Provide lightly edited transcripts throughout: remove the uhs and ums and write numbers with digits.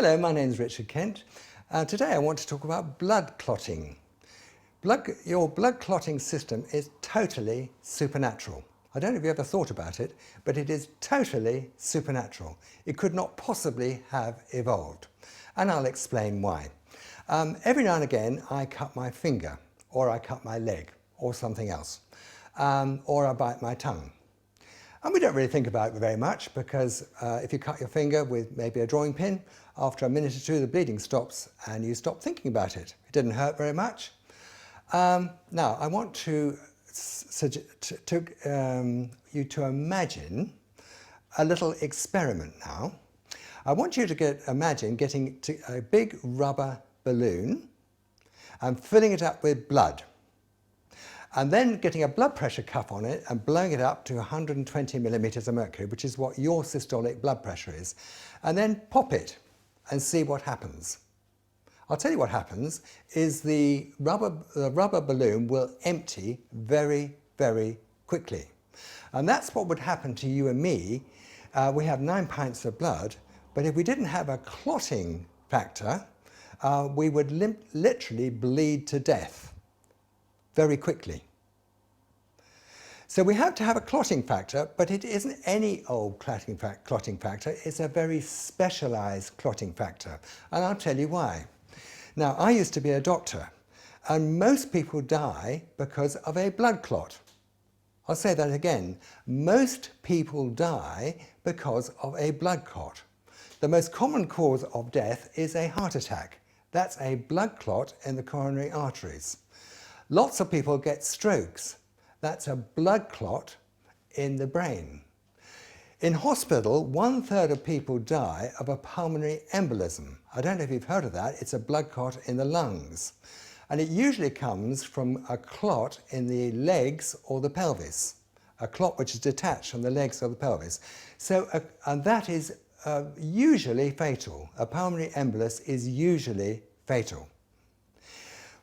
Hello, my name is Richard Kent. Today I want to talk about blood clotting. Your blood clotting system is totally supernatural. I don't know if you ever thought about it, but it is totally supernatural. It could not possibly have evolved. And I'll explain why. Every now and again I cut my finger, or I cut my leg, or something else, or I bite my tongue. And we don't really think about it very much because if you cut your finger with maybe a drawing pin, after a minute or two the bleeding stops and you stop thinking about it. It didn't hurt very much. Now I want you to imagine a little experiment now. I want you to imagine getting a big rubber balloon and filling it up with blood, and then getting a blood pressure cuff on it and blowing it up to 120 millimeters of mercury, which is what your systolic blood pressure is, and then pop it and see what happens. I'll tell you what happens is the rubber balloon will empty very, very quickly. And that's what would happen to you and me. We have 9 pints of blood, but if we didn't have a clotting factor, we would literally bleed to death very quickly. So we have to have a clotting factor, but it isn't any old clotting factor, it's a very specialized clotting factor. And I'll tell you why. Now, I used to be a doctor, and most people die because of a blood clot. I'll say that again. Most people die because of a blood clot. The most common cause of death is a heart attack. That's a blood clot in the coronary arteries. Lots of people get strokes. That's a blood clot in the brain. In hospital, 1/3 of people die of a pulmonary embolism. I don't know if you've heard of that. It's a blood clot in the lungs. And it usually comes from a clot in the legs or the pelvis. A clot which is detached from the legs or the pelvis. So, and that is usually fatal. A pulmonary embolus is usually fatal.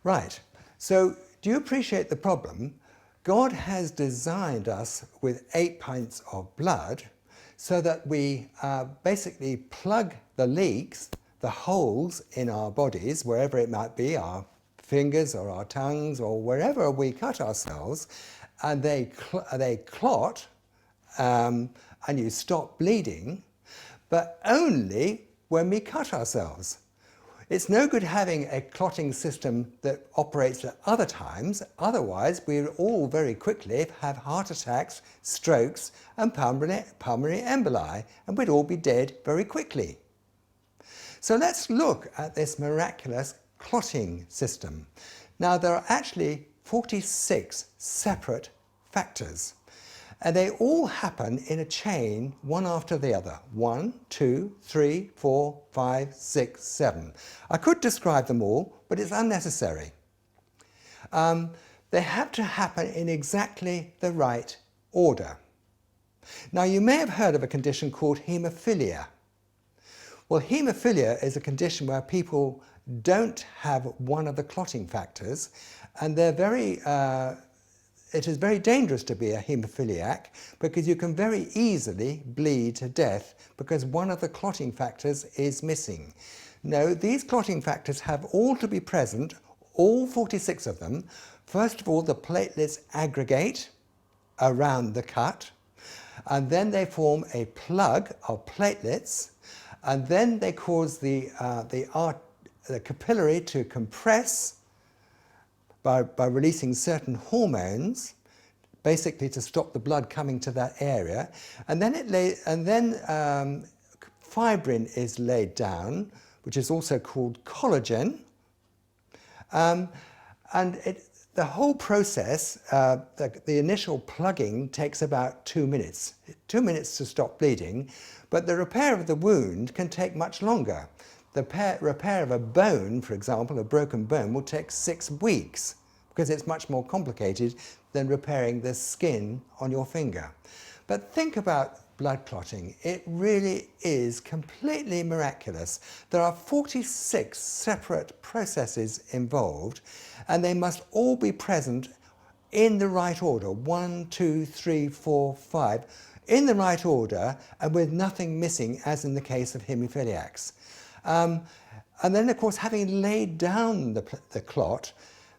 Right, so do you appreciate the problem? God has designed us with 8 pints of blood so that we basically plug the leaks, the holes in our bodies, wherever it might be, our fingers or our tongues or wherever we cut ourselves, and they clot and you stop bleeding, but only when we cut ourselves. It's no good having a clotting system that operates at other times, otherwise we'll all very quickly have heart attacks, strokes and pulmonary emboli, and we'd all be dead very quickly. So let's look at this miraculous clotting system. Now there are actually 46 separate factors, and they all happen in a chain, one after the other. 1, 2, 3, 4, 5, 6, 7. I could describe them all, but it's unnecessary. They have to happen in exactly the right order. Now, you may have heard of a condition called haemophilia. Well, haemophilia is a condition where people don't have one of the clotting factors, and they're it is very dangerous to be a haemophiliac because you can very easily bleed to death because one of the clotting factors is missing. No, these clotting factors have all to be present, all 46 of them. First of all, the platelets aggregate around the cut, and then they form a plug of platelets, and then they cause the capillary to compress by releasing certain hormones, basically to stop the blood coming to that area, and then fibrin is laid down, which is also called collagen, and the whole process, the initial plugging takes about 2 minutes. 2 minutes to stop bleeding, but the repair of the wound can take much longer. The repair of a bone, for example, a broken bone, will take 6 weeks because it's much more complicated than repairing the skin on your finger. But think about blood clotting. It really is completely miraculous. There are 46 separate processes involved, and they must all be present in the right order. 1, 2, 3, 4, 5, in the right order and with nothing missing, as in the case of haemophiliacs. And then, of course, having laid down the clot,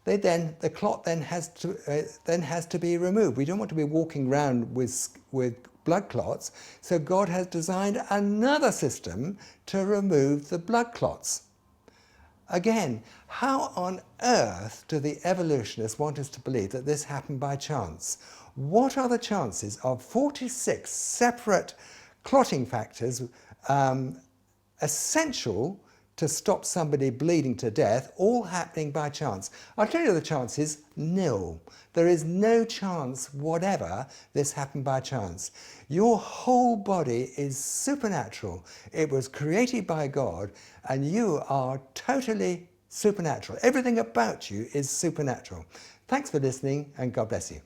the clot then has to be removed. We don't want to be walking around with blood clots, so God has designed another system to remove the blood clots. Again, how on earth do the evolutionists want us to believe that this happened by chance? What are the chances of 46 separate clotting factors essential to stop somebody bleeding to death, all happening by chance? I'll tell you the chance is nil. There is no chance whatever this happened by chance. Your whole body is supernatural. It was created by God, and you are totally supernatural. Everything about you is supernatural. Thanks for listening, and God bless you.